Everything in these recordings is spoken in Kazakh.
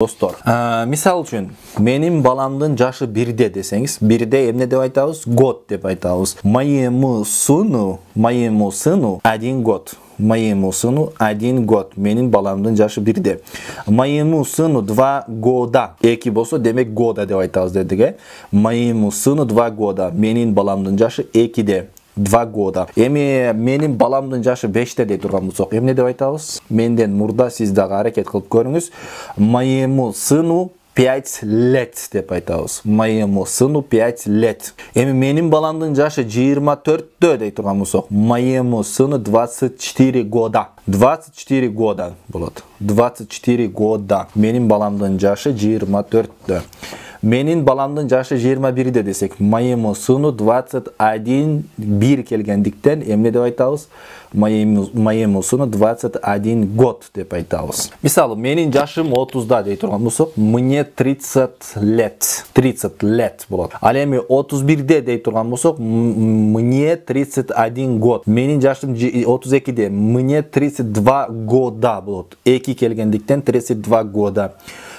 Достор, мисал үчүн, менин баламдын жашы 1-де десеңиз, 1-де эмне деп айтабыз? Год деп айтабыз. Моему сыну 1 год. Моему сыну 1 год. Менин баламдын жашы 1-де. Моему сыну 2 года. 2 болсо, демек года деп айтабыз дедик. Моему сыну 2 года. Менин баламдын жашы 2-де. 2 года. Эми менин баламдын жашы 5-те дей турган болсок, эмне деп айтабыз? Менден мурда сиз дагы аракет кылып көрүңүз. Моему сыну 5 лет деп айтабыз. Моему сыну 5 лет. Эми менин баламдын жашы 24-тө дей турган болсок, моему сыну 24 года. 24 года болот. 24 года. Менин баламдын жашы 24-тө. Менин баламдын жашы 21-де десек, моему сыну 21 келгендиктен эмне деп айтабыз? Моему сыну 21 год деп айтабыз. Мисалы, менин жашым 30-да дей турган болсок, мне 30 лет. 30 лет болот. Ал эми 31-де дей турган болсок, мне 31 год. Менин жашым 32-де, мне 32 года болот. 2 келгендиктен 32 года.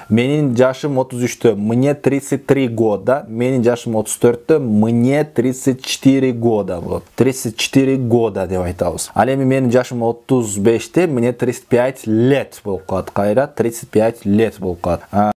Менин жашым 33-тө, мне 33 года. Менин жашым 34-тө, мне 34 года болот. 34 года деп айтабыз. Ал эми менин жашым 35-те, мне 35 лет болуп калат. Кайра 35 лет болуп калат.